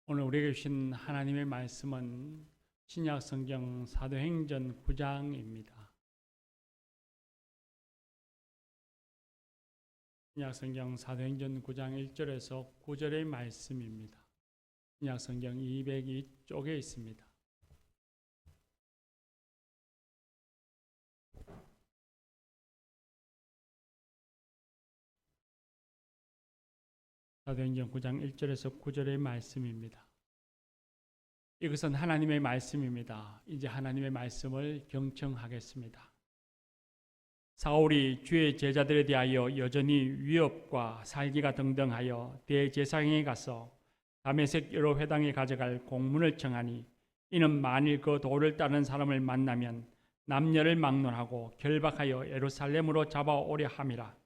오늘 우리에게 주신 하나님의 말씀은 신약 성경 사도행전 9장입니다. 신약 성경 사도행전 9장 1절에서 9절의 말씀입니다. 신약 성경 202쪽에 있습니다. 사도행전 9장 1절에서 9절의 말씀입니다. 이것은 하나님의 말씀입니다. 이제 하나님의 말씀을 경청하겠습니다. 사울이 주의 제자들에 대하여 여전히 위협과 살기가 등등하여 대제사장에 가서 다메섹 여러 회당에 가져갈 공문을 청하니, 이는 만일 그 도를 따르는 사람을 만나면 남녀를 막론하고 결박하여 예루살렘으로 잡아오려 함이라.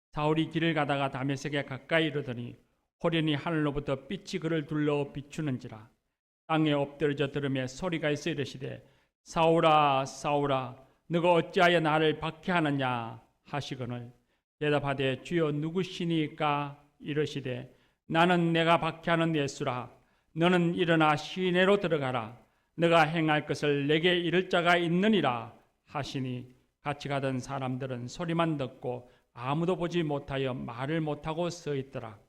사울이 길을 가다가 다메섹에 가까이 이르더니 호련히 하늘로부터 빛이 그를 둘러 비추는지라. 땅에 엎드러져 들으며 소리가 있어 이르시되, 사울아 사울아 너가 어찌하여 나를 박해하느냐 하시거늘, 대답하되 주여 누구시니까 이르시되, 나는 내가 박해하는 예수라. 너는 일어나 시내로 들어가라. 너가 행할 것을 내게 이를 자가 있느니라 하시니, 같이 가던 사람들은 소리만 듣고 아무도 보지 못하여 말을 못하고 서 있더라.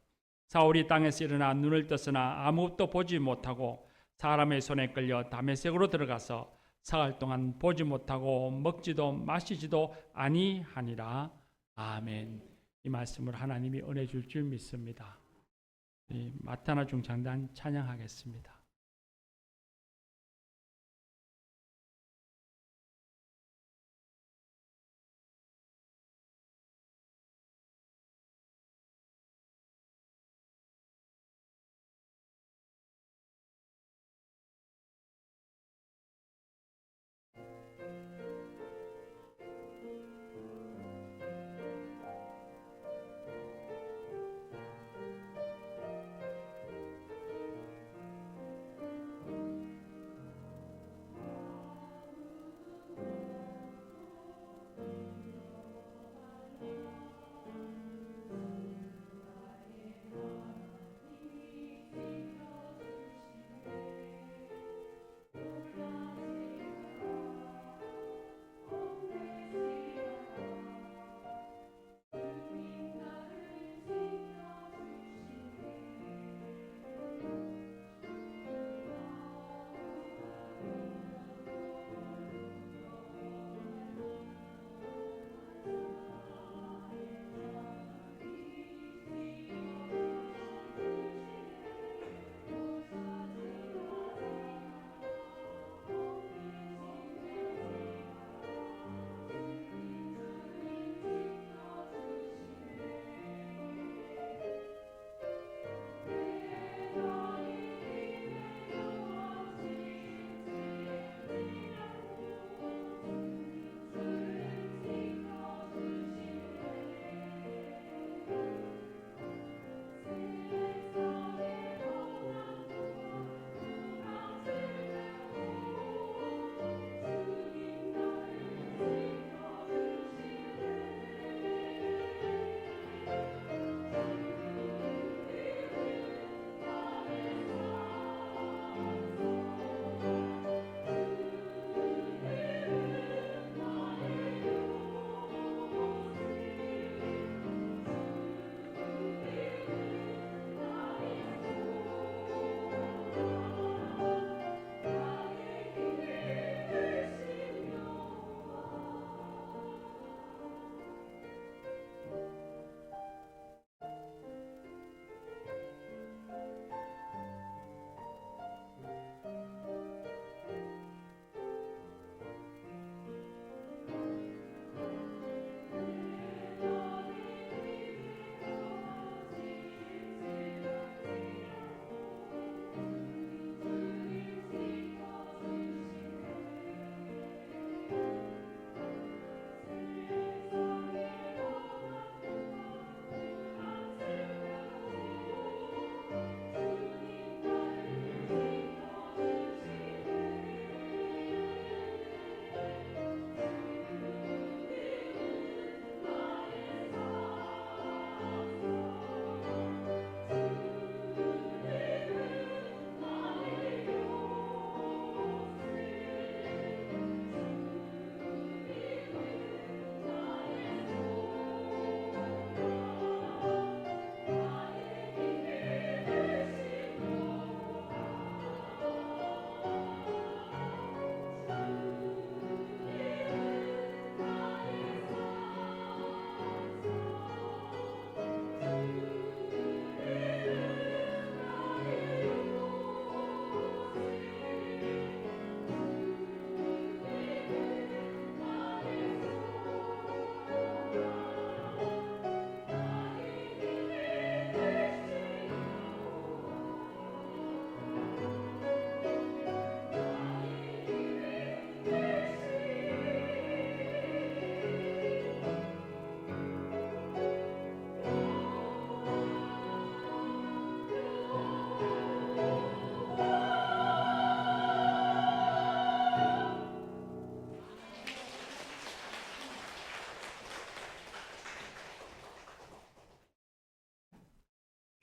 사울이 땅에서 일어나 눈을 떴으나 아무것도 보지 못하고 사람의 손에 끌려 다메섹으로 들어가서 사흘 동안 보지 못하고 먹지도 마시지도 아니하니라. 아멘. 이 말씀을 하나님이 은혜 줄 줄 믿습니다. 마타나 중창단 찬양하겠습니다.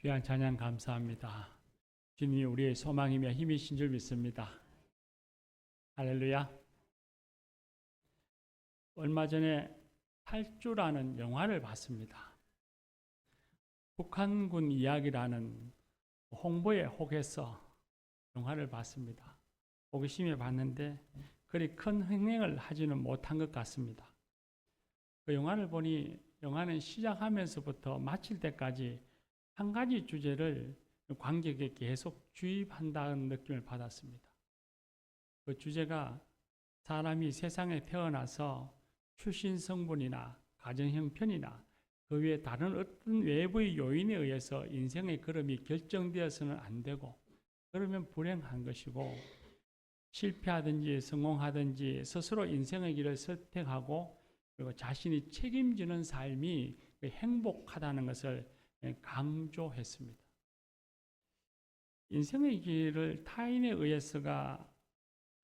귀한 찬양 감사합니다. 주님이 우리의 소망이며 힘이신 줄 믿습니다. 할렐루야. 얼마 전에 8주라는 영화를 봤습니다. 북한군 이야기라는 홍보에 혹해서 영화를 봤습니다. 호기심에 봤는데 그리 큰 흥행을 하지는 못한 것 같습니다. 그 영화를 보니 영화는 시작하면서부터 마칠 때까지 한 가지 주제를 관객에게 계속 주입한다는 느낌을 받았습니다. 그 주제가 사람이 세상에 태어나서 출신 성분이나 가정 형편이나 그 외에 다른 어떤 외부의 요인에 의해서 인생의 걸음이 결정되어서는 안 되고, 그러면 불행한 것이고, 실패하든지 성공하든지 스스로 인생의 길을 선택하고 그리고 자신이 책임지는 삶이 행복하다는 것을 강조했습니다. 인생의 길을 타인에 의해서가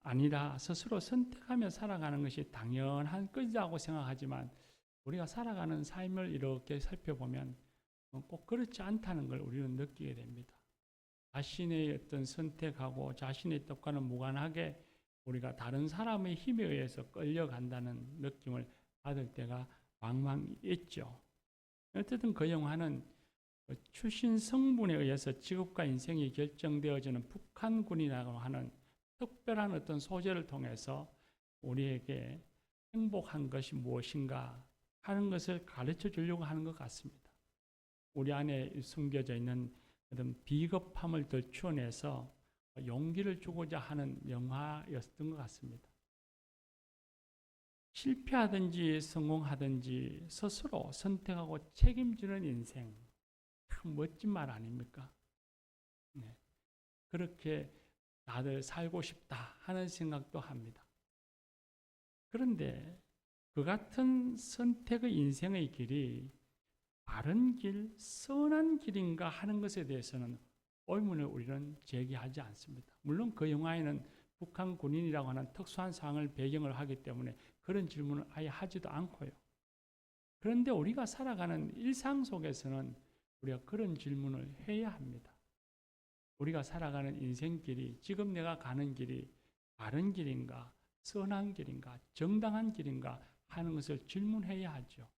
아니라 스스로 선택하며 살아가는 것이 당연한 것이라고 생각하지만, 우리가 살아가는 삶을 이렇게 살펴보면 꼭 그렇지 않다는 걸 우리는 느끼게 됩니다. 자신의 어떤 선택하고 자신의 뜻과는 무관하게 우리가 다른 사람의 힘에 의해서 끌려간다는 느낌을 받을 때가 왕왕 있죠. 어쨌든 그 영화는 출신 성분에 의해서 직업과 인생이 결정되어지는 북한군이라고 하는 특별한 어떤 소재를 통해서 우리에게 행복한 것이 무엇인가 하는 것을 가르쳐 주려고 하는 것 같습니다. 우리 안에 숨겨져 있는 어떤 비겁함을 덜추어내서 용기를 주고자 하는 영화였던 것 같습니다. 실패하든지 성공하든지 스스로 선택하고 책임지는 인생, 참 멋진 말 아닙니까? 네. 그렇게 다들 살고 싶다 하는 생각도 합니다. 그런데 그 같은 선택의 인생의 길이 바른 길, 선한 길인가 하는 것에 대해서는 의문을 우리는 제기하지 않습니다. 물론 그 영화에는 북한 군인이라고 하는 특수한 상황을 배경을 하기 때문에 그런 질문을 아예 하지도 않고요. 그런데 우리가 살아가는 일상 속에서는 우리가 그런 질문을 해야 합니다. 우리가 살아가는 인생길이, 지금 내가 가는 길이 바른 길인가, 선한 길인가, 정당한 길인가 하는 것을 질문해야 하죠.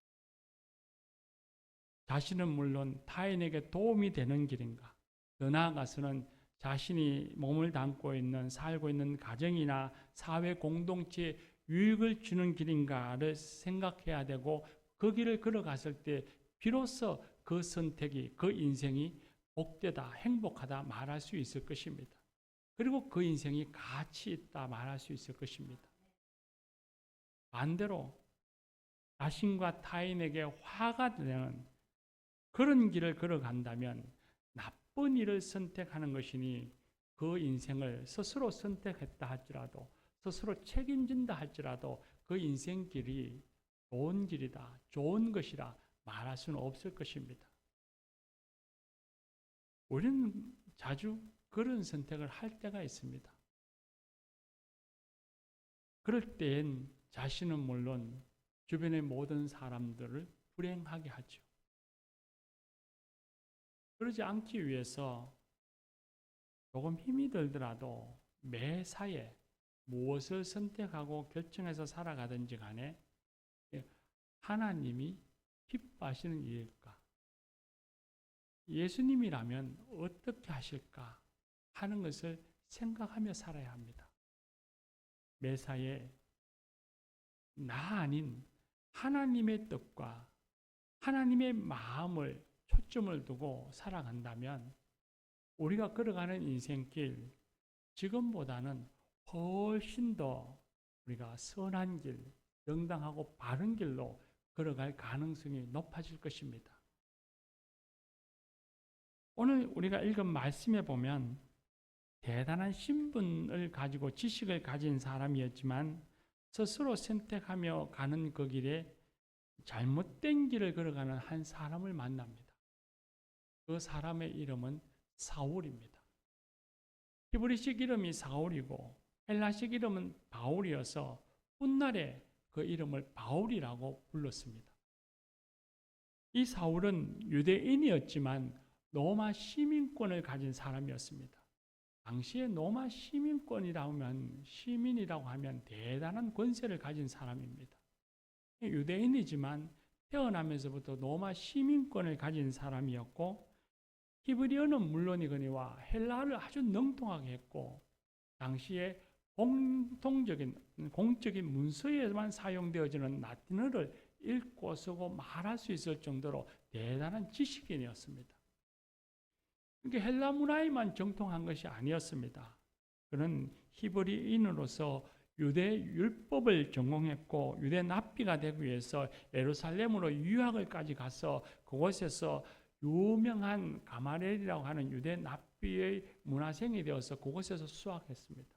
자신은 물론 타인에게 도움이 되는 길인가, 더 나아가서는 자신이 몸을 담고 있는, 살고 있는 가정이나 사회 공동체에 유익을 주는 길인가를 생각해야 되고, 그 길을 걸어갔을 때 비로소 그 선택이, 그 인생이 복되다, 행복하다 말할 수 있을 것입니다. 그리고 그 인생이 가치 있다 말할 수 있을 것입니다. 반대로 자신과 타인에게 화가 되는 그런 길을 걸어간다면 나쁜 일을 선택하는 것이니 그 인생을 스스로 선택했다 할지라도, 스스로 책임진다 할지라도 그 인생길이 좋은 길이다, 좋은 것이라 말할 수는 없을 것입니다. 우리는 자주 그런 선택을 할 때가 있습니다. 그럴 땐 자신은 물론 주변의 모든 사람들을 불행하게 하죠. 그러지 않기 위해서 조금 힘이 들더라도 매사에 무엇을 선택하고 결정해서 살아가든지 간에 하나님이 기뻐하시는 일일까? 예수님이라면 어떻게 하실까? 하는 것을 생각하며 살아야 합니다. 매사에 나 아닌 하나님의 뜻과 하나님의 마음을 초점을 두고 살아간다면 우리가 걸어가는 인생길, 지금보다는 훨씬 더 우리가 선한 길, 정당하고 바른 길로 걸어갈 가능성이 높아질 것입니다. 오늘 우리가 읽은 말씀에 보면 대단한 신분을 가지고 지식을 가진 사람이었지만 스스로 선택하며 가는 그 길에 잘못된 길을 걸어가는 한 사람을 만납니다. 그 사람의 이름은 사울입니다. 히브리식 이름이 사울이고 헬라식 이름은 바울이어서 훗날에 그 이름을 바울이라고 불렀습니다. 이 사울은 유대인이었지만 로마 시민권을 가진 사람이었습니다. 당시에 로마 시민이라고 하면 대단한 권세를 가진 사람입니다. 유대인이지만 태어나면서부터 로마 시민권을 가진 사람이었고, 히브리어는 물론이거니와 헬라어를 아주 능통하게 했고, 당시에 공적인 문서에만 사용되어지는 라틴어를 읽고 쓰고 말할 수 있을 정도로 대단한 지식인이었습니다. 그러니까 헬라 문화에만 정통한 것이 아니었습니다. 그는 히브리인으로서 유대 율법을 전공했고, 유대 납비가 되기 위해서 예루살렘으로 유학을까지 가서 그곳에서 유명한 가마렐이라고 하는 유대 납비의 문화생이 되어서 그곳에서 수학했습니다.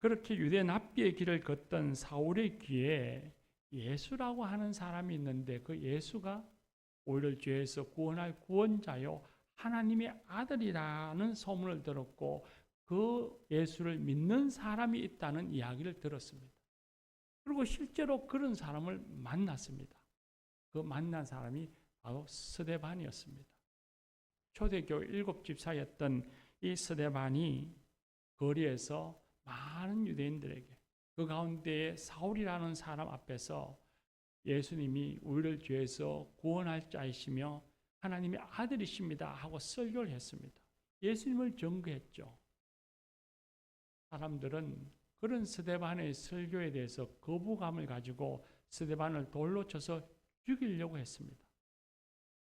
그렇게 유대 납비의 길을 걷던 사울의 귀에 예수라고 하는 사람이 있는데, 그 예수가 오히려 죄에서 구원할 구원자요 하나님의 아들이라는 소문을 들었고, 그 예수를 믿는 사람이 있다는 이야기를 들었습니다. 그리고 실제로 그런 사람을 만났습니다. 그 만난 사람이 바로 스데반이었습니다. 초대교회 7집사였던 이 스데반이 거리에서 많은 유대인들에게, 그 가운데 사울이라는 사람 앞에서 예수님이 우리를 죄에서 구원할 자이시며 하나님의 아들이십니다 하고 설교를 했습니다. 예수님을 전거했죠. 사람들은 그런 스데반의 설교에 대해서 거부감을 가지고 스데반을 돌로 쳐서 죽이려고 했습니다.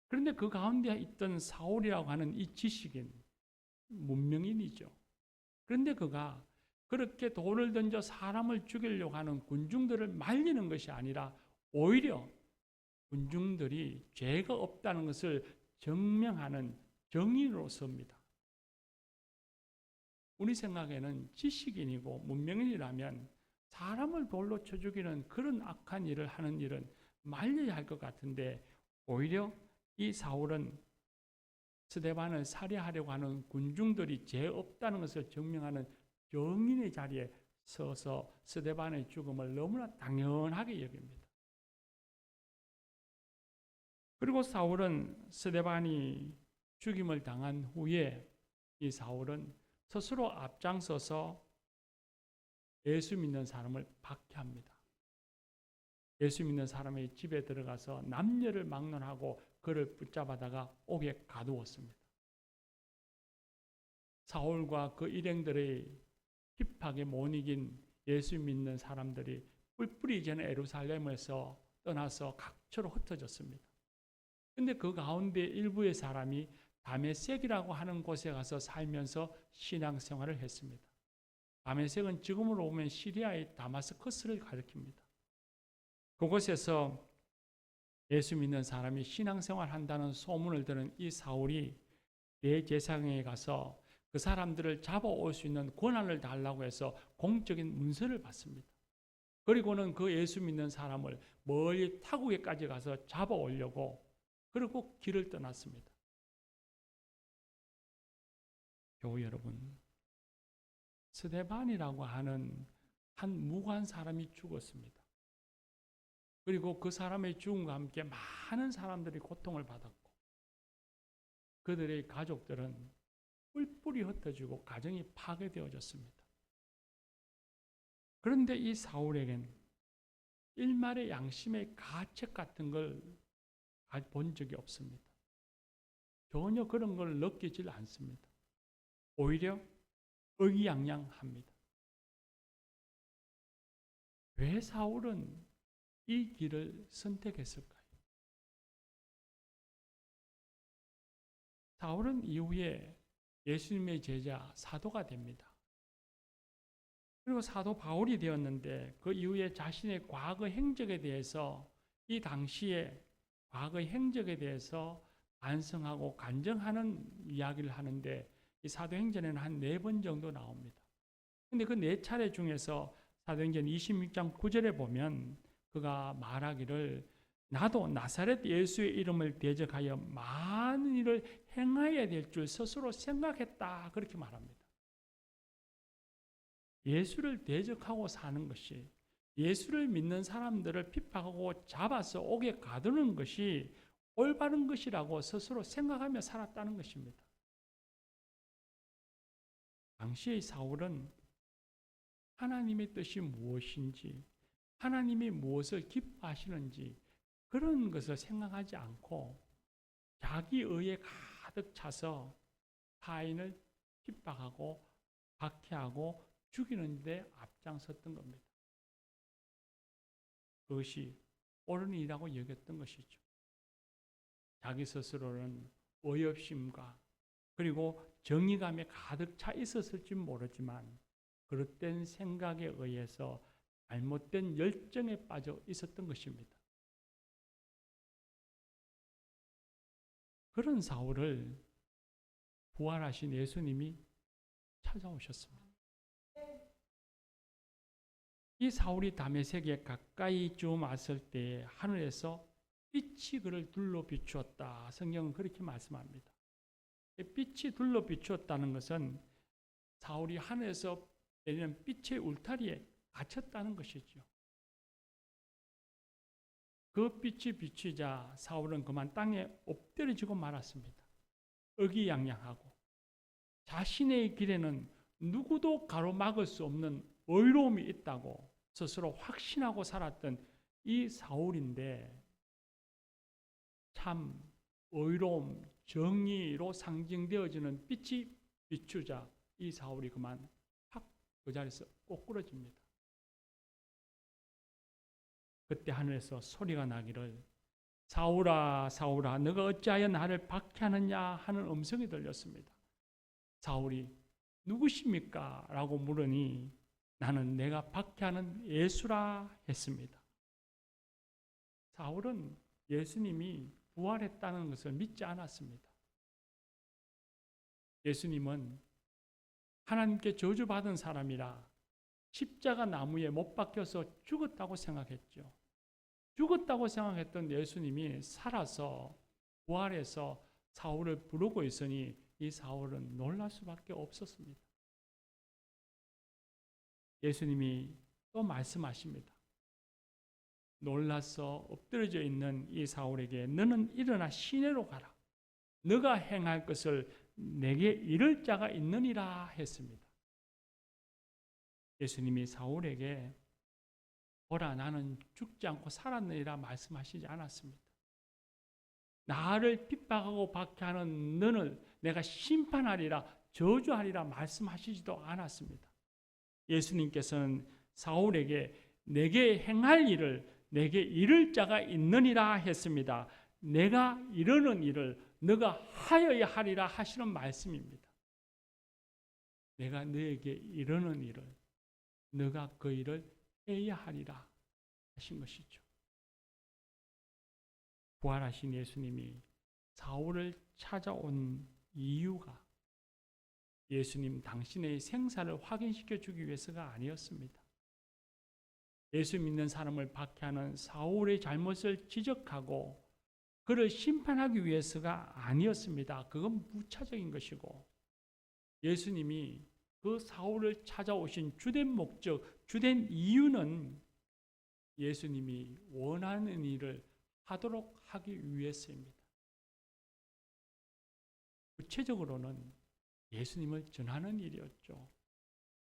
그런데 그 가운데 있던 사울이라고 하는 이 지식인, 문명인이죠. 그런데 그가 그렇게 돌을 던져 사람을 죽이려고 하는 군중들을 말리는 것이 아니라 오히려 군중들이 죄가 없다는 것을 증명하는 정인으로서입니다. 우리 생각에는 지식인이고 문명인이라면 사람을 돌로 쳐 죽이는 그런 악한 일을 하는 일은 말려야 할 것 같은데, 오히려 이 사울은 스데반을 살해하려고 하는 군중들이 죄 없다는 것을 증명하는 정인의 자리에 서서 스데반의 죽음을 너무나 당연하게 여깁니다. 그리고 사울은 스데반이 죽임을 당한 후에 이 사울은 스스로 앞장서서 예수 믿는 사람을 박해합니다. 예수 믿는 사람의 집에 들어가서 남녀를 막론하고 그를 붙잡아다가 옥에 가두었습니다. 사울과 그 일행들의 핍박에 못 이긴 예수 믿는 사람들이 뿔뿔이 전에 예루살렘에서 떠나서 각처로 흩어졌습니다. 근데 그 가운데 일부의 사람이 다메섹이라고 하는 곳에 가서 살면서 신앙생활을 했습니다. 다메섹은 지금으로 보면 시리아의 다마스커스를 가리킵니다. 그곳에서 예수 믿는 사람이 신앙생활 한다는 소문을 들은 이 사울이 대제사장에 가서 그 사람들을 잡아올 수 있는 권한을 달라고 해서 공적인 문서를 받습니다. 그리고는 그 예수 믿는 사람을 멀리 타국에까지 가서 잡아오려고, 그리고 길을 떠났습니다. 교우 여러분, 스데반이라고 하는 한 무고한 사람이 죽었습니다. 그리고 그 사람의 죽음과 함께 많은 사람들이 고통을 받았고, 그들의 가족들은 뿔뿔이 흩어지고 가정이 파괴되어졌습니다. 그런데 이 사울에겐 일말의 양심의 가책 같은 걸 본 적이 없습니다. 전혀 그런 걸 느끼질 않습니다. 오히려 의기양양합니다. 왜 사울은 이 길을 선택했을까요? 사울은 이후에 예수님의 제자 사도가 됩니다. 그리고 사도 바울이 되었는데, 그 이후에 자신의 과거 행적에 대해서, 이 당시에 과거 행적에 대해서 반성하고 간증하는 이야기를 하는데, 이 사도행전에는 한 4번 정도 나옵니다. 그런데 그 4차례 중에서 사도행전 26장 9절에 보면 그가 말하기를, 나도 나사렛 예수의 이름을 대적하여 많은 일을 행해야 될 줄 스스로 생각했다, 그렇게 말합니다. 예수를 대적하고 사는 것이, 예수를 믿는 사람들을 핍박하고 잡아서 옥에 가두는 것이 올바른 것이라고 스스로 생각하며 살았다는 것입니다. 당시의 사울은 하나님의 뜻이 무엇인지, 하나님이 무엇을 기뻐하시는지 그런 것을 생각하지 않고 자기 의에 가득 차서 타인을 핍박하고 박해하고 죽이는 데 앞장섰던 겁니다. 그것이 옳은 일이라고 여겼던 것이죠. 자기 스스로는 어이없음과 그리고 정의감에 가득 차 있었을지 모르지만 그릇된 생각에 의해서 잘못된 열정에 빠져 있었던 것입니다. 그런 사울을 부활하신 예수님이 찾아오셨습니다. 이 사울이 다메섹에 가까이 좀 왔을 때 하늘에서 빛이 그를 둘러 비추었다. 성경은 그렇게 말씀합니다. 빛이 둘러 비추었다는 것은 사울이 하늘에서 내리는 빛의 울타리에 갇혔다는 것이죠. 그 빛이 비추자 사울은 그만 땅에 엎드려지고 말았습니다. 의기양양하고 자신의 길에는 누구도 가로막을 수 없는 의로움이 있다고 스스로 확신하고 살았던 이 사울인데 참 의로움, 정의로 상징되어지는 빛이 비추자 이 사울이 그만 확 그 자리에서 꼬꾸러집니다. 그때 하늘에서 소리가 나기를 사울아 사울아 너가 어찌하여 나를 박해하느냐 하는 음성이 들렸습니다. 사울이 누구십니까? 라고 물으니 나는 내가 박해하는 예수라 했습니다. 사울은 예수님이 부활했다는 것을 믿지 않았습니다. 예수님은 하나님께 저주받은 사람이라 십자가 나무에 못 박혀서 죽었다고 생각했죠. 죽었다고 생각했던 예수님이 살아서 부활해서 사울을 부르고 있으니 이 사울은 놀랄 수밖에 없었습니다. 예수님이 또 말씀하십니다. 놀라서 엎드려져 있는 이 사울에게 너는 일어나 시내로 가라. 너가 행할 것을 내게 이를 자가 있느니라 했습니다. 예수님이 사울에게 보라 나는 죽지 않고 살았느니라 말씀하시지 않았습니다. 나를 핍박하고 박해하는 너를 내가 심판하리라 저주하리라 말씀하시지도 않았습니다. 예수님께서는 사울에게 내게 행할 일을 내게 이를 자가 있느니라 했습니다. 내가 이르는 일을 너가 하여야 하리라 하시는 말씀입니다. 내가 너에게 이르는 일을 너가 그 일을 해야 하리라 하신 것이죠. 부활하신 예수님이 사울을 찾아온 이유가 예수님 당신의 생사를 확인시켜 주기 위해서가 아니었습니다. 예수 믿는 사람을 박해하는 사울의 잘못을 지적하고 그를 심판하기 위해서가 아니었습니다. 그건 부차적인 것이고 예수님이 그 사울을 찾아오신 주된 목적, 주된 이유는 예수님이 원하는 일을 하도록 하기 위해서입니다. 구체적으로는 예수님을 전하는 일이었죠.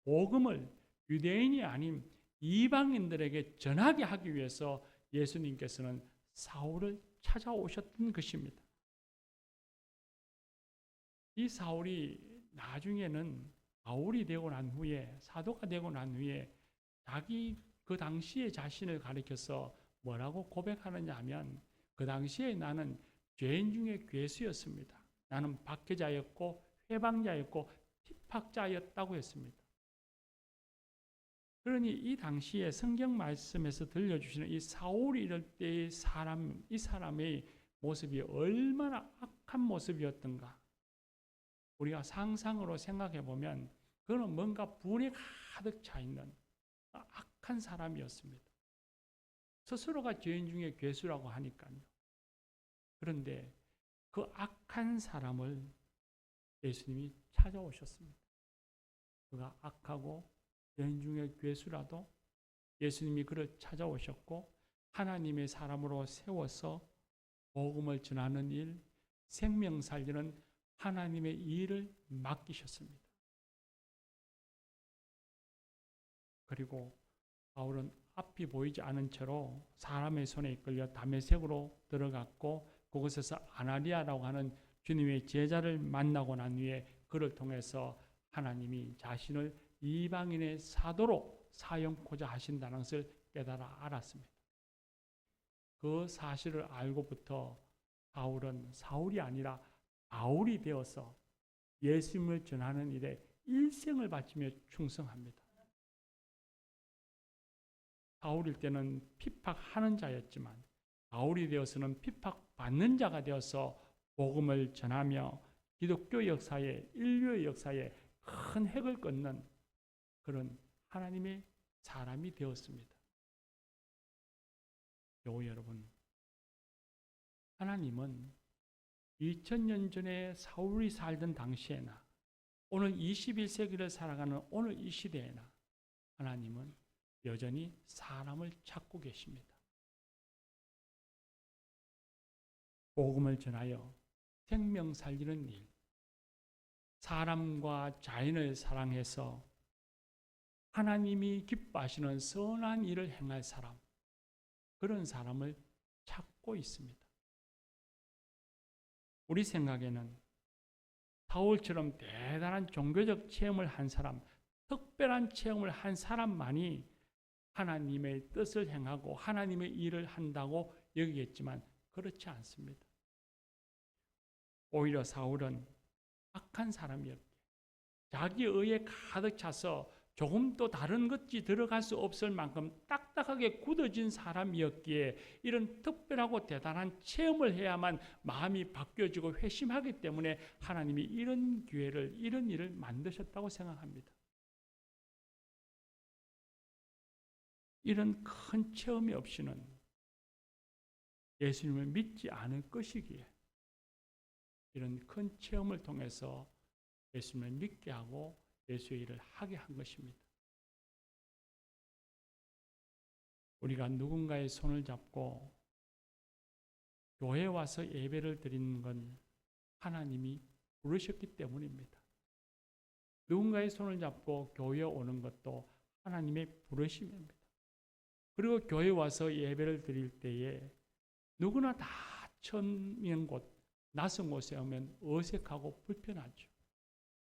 복음을 유대인이 아닌 이방인들에게 전하게 하기 위해서 예수님께서는 사울을 찾아오셨던 것입니다. 이 사울이 나중에는 바울이 되고 난 후에 사도가 되고 난 후에 자기 그 당시에 자신을 가리켜서 뭐라고 고백하느냐 하면 그 당시에 나는 죄인 중에 괴수였습니다. 나는 박해자였고 회방자였고 핍박자였다고 했습니다. 그러니 이 당시에 성경 말씀에서 들려주시는 이 사울이 이럴 때의 이 사람의 모습이 얼마나 악한 모습이었던가 우리가 상상으로 생각해 보면 그는 뭔가 분에 가득 차 있는 악한 사람이었습니다. 스스로가 죄인 중에 괴수라고 하니까요. 그런데 그 악한 사람을 예수님이 찾아오셨습니다. 그가 악하고 죄인 중에 괴수라도 예수님이 그를 찾아오셨고 하나님의 사람으로 세워서 복음을 전하는 일, 생명 살리는 하나님의 일을 맡기셨습니다. 그리고 바울은 앞이 보이지 않은 채로 사람의 손에 이끌려 다메섹으로 들어갔고 그곳에서 아나니아라고 하는 주님의 제자를 만나고 난 후에 그를 통해서 하나님이 자신을 이방인의 사도로 사용코자 하신다는 것을 깨달아 알았습니다. 그 사실을 알고부터 바울은 사울이 아니라 바울이 되어서 예수님을 전하는 일에 일생을 바치며 충성합니다. 바울일 때는 핍박하는 자였지만 바울이 되어서는 핍박받는 자가 되어서 복음을 전하며 기독교 역사에, 인류의 역사에 큰 획을 긋는 그런 하나님의 사람이 되었습니다. 교우 여러분, 하나님은 2000년 전에 사울이 살던 당시에나 오늘 21세기를 살아가는 오늘 이 시대에나 하나님은 여전히 사람을 찾고 계십니다. 복음을 전하여 생명 살리는 일, 사람과 자연을 사랑해서 하나님이 기뻐하시는 선한 일을 행할 사람, 그런 사람을 찾고 있습니다. 우리 생각에는 바울처럼 대단한 종교적 체험을 한 사람, 특별한 체험을 한 사람만이 하나님의 뜻을 행하고 하나님의 일을 한다고 여기겠지만 그렇지 않습니다. 오히려 사울은 악한 사람이었기에 자기 의에 가득 차서 조금도 다른 것이 들어갈 수 없을 만큼 딱딱하게 굳어진 사람이었기에 이런 특별하고 대단한 체험을 해야만 마음이 바뀌어지고 회심하기 때문에 하나님이 이런 기회를, 이런 일을 만드셨다고 생각합니다. 이런 큰 체험이 없이는 예수님을 믿지 않을 것이기에 이런 큰 체험을 통해서 예수님을 믿게 하고 예수의 일을 하게 한 것입니다. 우리가 누군가의 손을 잡고 교회에 와서 예배를 드리는 건 하나님이 부르셨기 때문입니다. 누군가의 손을 잡고 교회에 오는 것도 하나님의 부르심입니다. 그리고 교회에 와서 예배를 드릴 때에 누구나 다 처음인 곳, 낯선 곳에 오면 어색하고 불편하죠.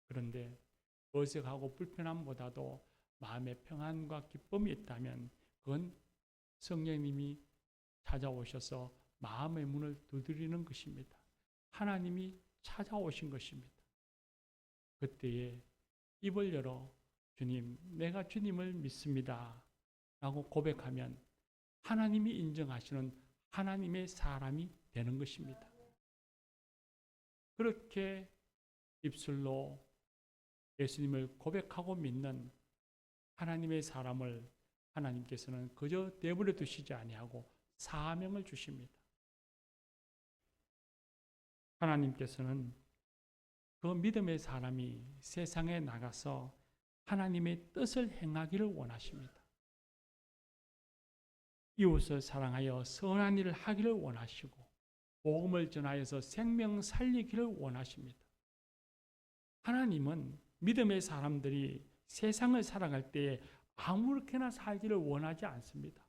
그런데 어색하고 불편함보다도 마음의 평안과 기쁨이 있다면 그건 성령님이 찾아오셔서 마음의 문을 두드리는 것입니다. 하나님이 찾아오신 것입니다. 그때에 입을 열어 주님, 내가 주님을 믿습니다 라고 고백하면 하나님이 인정하시는 하나님의 사람이 되는 것입니다. 그렇게 입술로 예수님을 고백하고 믿는 하나님의 사람을 하나님께서는 그저 내버려 두시지 아니하고 사명을 주십니다. 하나님께서는 그 믿음의 사람이 세상에 나가서 하나님의 뜻을 행하기를 원하십니다. 이웃을 사랑하여 선한 일을 하기를 원하시고 복음을 전하여서 생명 살리기를 원하십니다. 하나님은 믿음의 사람들이 세상을 살아갈 때에 아무렇게나 살기를 원하지 않습니다.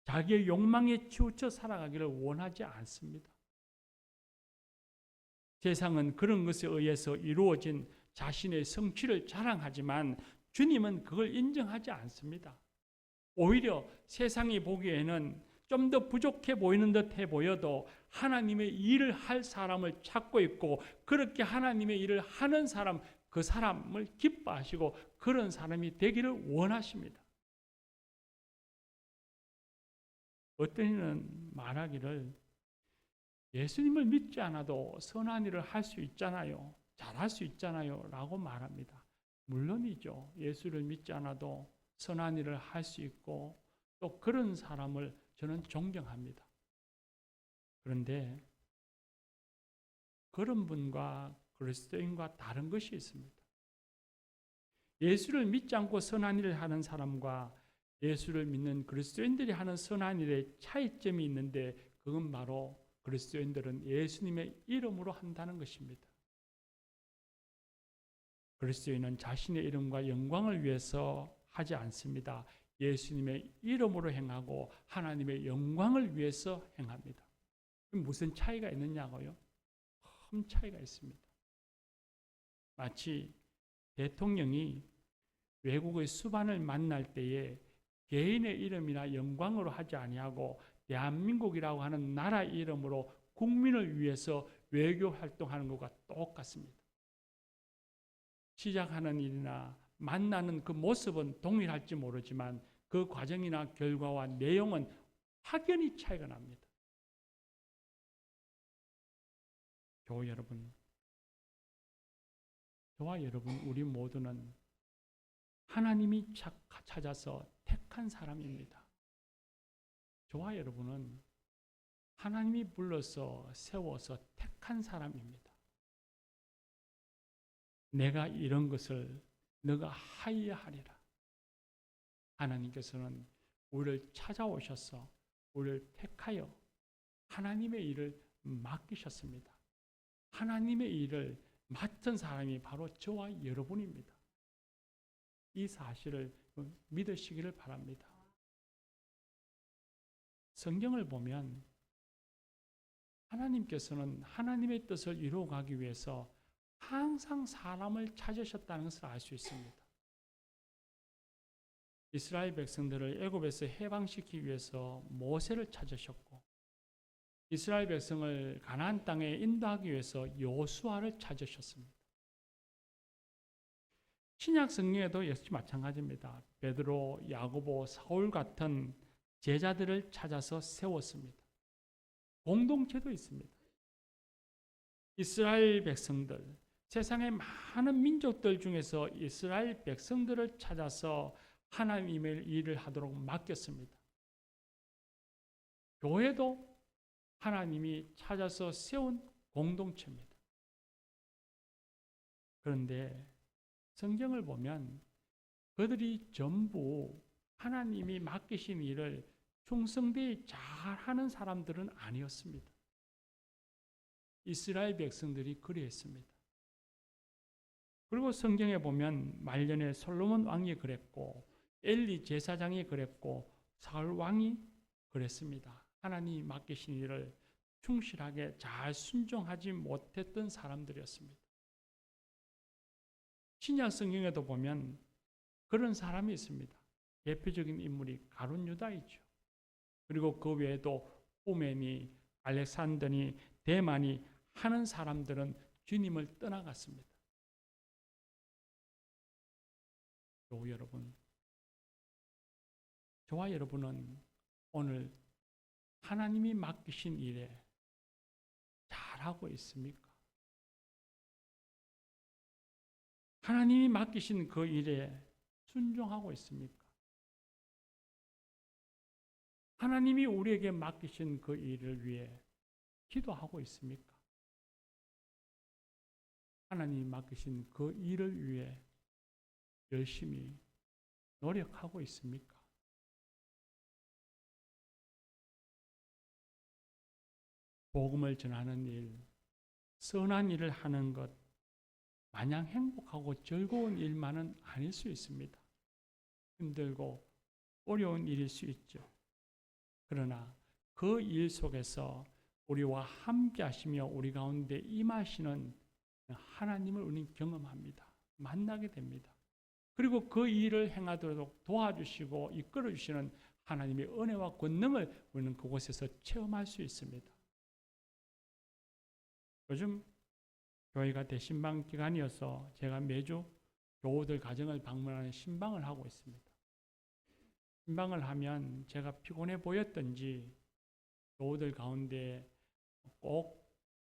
자기의 욕망에 치우쳐 살아가기를 원하지 않습니다. 세상은 그런 것에 의해서 이루어진 자신의 성취를 자랑하지만 주님은 그걸 인정하지 않습니다. 오히려 세상이 보기에는 좀 더 부족해 보이는 듯해 보여도 하나님의 일을 할 사람을 찾고 있고 그렇게 하나님의 일을 하는 사람, 그 사람을 기뻐하시고 그런 사람이 되기를 원하십니다. 어떤 이는 말하기를 예수님을 믿지 않아도 선한 일을 할 수 있잖아요. 잘할 수 있잖아요. 라고 말합니다. 물론이죠. 예수를 믿지 않아도 선한 일을 할 수 있고 또 그런 사람을 저는 존경합니다. 그런데 그런 분과 그리스도인과 다른 것이 있습니다. 예수를 믿지 않고 선한 일을 하는 사람과 예수를 믿는 그리스도인들이 하는 선한 일에 차이점이 있는데 그건 바로 그리스도인들은 예수님의 이름으로 한다는 것입니다. 그리스도인은 자신의 이름과 영광을 위해서 하지 않습니다. 예수님의 이름으로 행하고 하나님의 영광을 위해서 행합니다. 무슨 차이가 있느냐고요? 큰 차이가 있습니다. 마치 대통령이 외국의 수반을 만날 때에 개인의 이름이나 영광으로 하지 아니하고 대한민국이라고 하는 나라 이름으로 국민을 위해서 외교 활동하는 것과 똑같습니다. 시작하는 일이나 만나는 그 모습은 동일할지 모르지만 그 과정이나 결과와 내용은 확연히 차이가 납니다. 교회 여러분, 저와 여러분 우리 모두는 하나님이 찾아서 택한 사람입니다. 저와 여러분은 하나님이 불러서 세워서 택한 사람입니다. 내가 이런 것을 너가 하여야 하리라. 하나님께서는 우리를 찾아오셔서 우리를 택하여 하나님의 일을 맡기셨습니다. 하나님의 일을 맡은 사람이 바로 저와 여러분입니다. 이 사실을 믿으시기를 바랍니다. 성경을 보면 하나님께서는 하나님의 뜻을 이루어가기 위해서 항상 사람을 찾으셨다는 것을 알 수 있습니다. 이스라엘 백성들을 애굽에서 해방시키기 위해서 모세를 찾으셨고 이스라엘 백성을 가나안 땅에 인도하기 위해서 여호수아를 찾으셨습니다. 신약 성경에도 역시 마찬가지입니다. 베드로, 야고보, 사울 같은 제자들을 찾아서 세웠습니다. 공동체도 있습니다. 이스라엘 백성들, 세상의 많은 민족들 중에서 이스라엘 백성들을 찾아서 하나님의 일을 하도록 맡겼습니다. 교회도 하나님이 찾아서 세운 공동체입니다. 그런데 성경을 보면 그들이 전부 하나님이 맡기신 일을 충성되이 잘하는 사람들은 아니었습니다. 이스라엘 백성들이 그리했습니다. 그리고 성경에 보면 말년에 솔로몬 왕이 그랬고 엘리 제사장이 그랬고 사울 왕이 그랬습니다. 하나님이 맡기신 일을 충실하게 잘 순종하지 못했던 사람들이었습니다. 신약 성경에도 보면 그런 사람이 있습니다. 대표적인 인물이 가룟 유다이죠. 그리고 그 외에도 후메니, 알렉산더니, 데마니 하는 사람들은 주님을 떠나갔습니다. 여러분, 저와 여러분은 오늘 하나님이 맡기신 일에 잘하고 있습니까? 하나님이 맡기신 그 일에 순종하고 있습니까? 하나님이 우리에게 맡기신 그 일을 위해 기도하고 있습니까? 하나님이 맡기신 그 일을 위해 열심히 노력하고 있습니까? 복음을 전하는 일, 선한 일을 하는 것, 마냥 행복하고 즐거운 일만은 아닐 수 있습니다. 힘들고 어려운 일일 수 있죠. 그러나 그 일 속에서 우리와 함께 하시며 우리 가운데 임하시는 하나님을 우리는 경험합니다. 만나게 됩니다. 그리고 그 일을 행하도록 도와주시고 이끌어주시는 하나님의 은혜와 권능을 우리는 그곳에서 체험할 수 있습니다. 요즘 교회가 대신방 기간이어서 제가 매주 교우들 가정을 방문하는 신방을 하고 있습니다. 신방을 하면 제가 피곤해 보였던지 교우들 가운데 꼭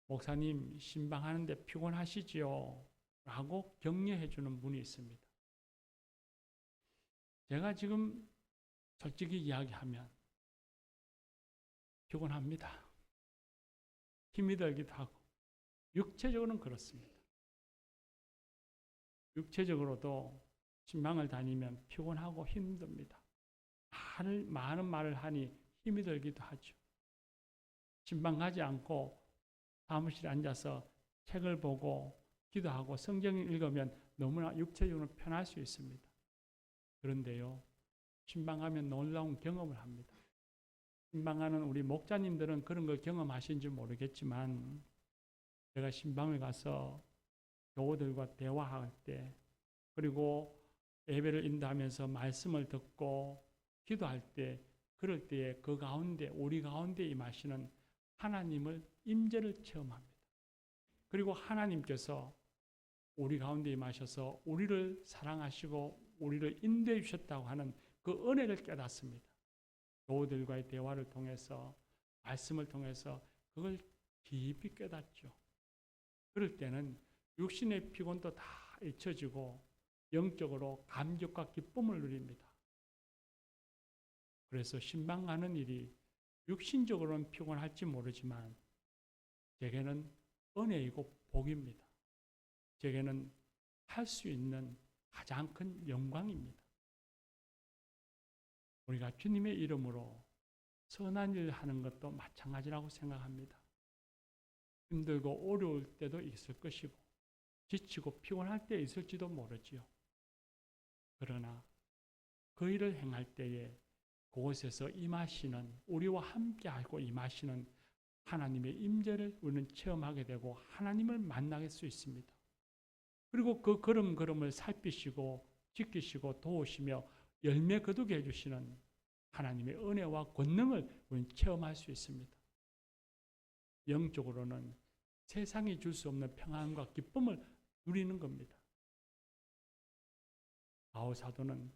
목사님 신방하는데 피곤하시지요? 라고 격려해 주는 분이 있습니다. 제가 지금 솔직히 이야기하면 피곤합니다. 힘이 들기도 하고 육체적으로는 그렇습니다. 육체적으로도 신방을 다니면 피곤하고 힘듭니다. 많은 말을 하니 힘이 들기도 하죠. 신방 가지 않고 사무실에 앉아서 책을 보고 기도하고 성경을 읽으면 너무나 육체적으로 편할 수 있습니다. 그런데요, 신방하면 놀라운 경험을 합니다. 신방하는 우리 목자님들은 그런 걸 경험하신지 모르겠지만 제가 신방을 가서 교우들과 대화할 때 그리고 예배를 인도하면서 말씀을 듣고 기도할 때 그럴 때에 그 가운데 우리 가운데 임하시는 하나님을 임재를 체험합니다. 그리고 하나님께서 우리 가운데 임하셔서 우리를 사랑하시고 우리를 인도해 주셨다고 하는 그 은혜를 깨닫습니다. 교우들과의 대화를 통해서 말씀을 통해서 그걸 깊이 깨닫죠. 그럴 때는 육신의 피곤도 다 잊혀지고 영적으로 감격과 기쁨을 누립니다. 그래서 신방 가는 일이 육신적으로는 피곤할지 모르지만 제게는 은혜이고 복입니다. 제게는 할 수 있는 가장 큰 영광입니다. 우리가 주님의 이름으로 선한 일을 하는 것도 마찬가지라고 생각합니다. 힘들고 어려울 때도 있을 것이고 지치고 피곤할 때 있을지도 모르지요. 그러나 그 일을 행할 때에 그곳에서 임하시는 우리와 함께하고 임하시는 하나님의 임재를 우리는 체험하게 되고 하나님을 만나게 수 있습니다. 그리고 그 걸음걸음을 살피시고 지키시고 도우시며 열매 거두게 해주시는 하나님의 은혜와 권능을 우리는 체험할 수 있습니다. 영적으로는 세상이 줄 수 없는 평안과 기쁨을 누리는 겁니다. 바울 사도는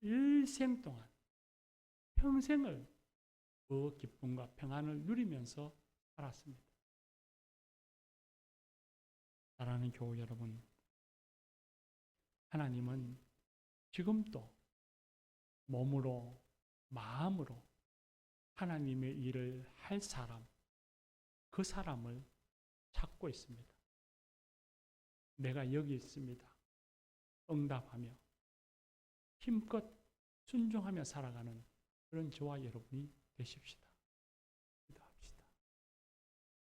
일생 동안 평생을 그 기쁨과 평안을 누리면서 살았습니다. 사랑하는 교우 여러분, 하나님은 지금도 몸으로 마음으로 하나님의 일을 할 사람, 그 사람을 찾고 있습니다. 내가 여기 있습니다. 응답하며 힘껏 순종하며 살아가는 그런 저와 여러분이 되십시다.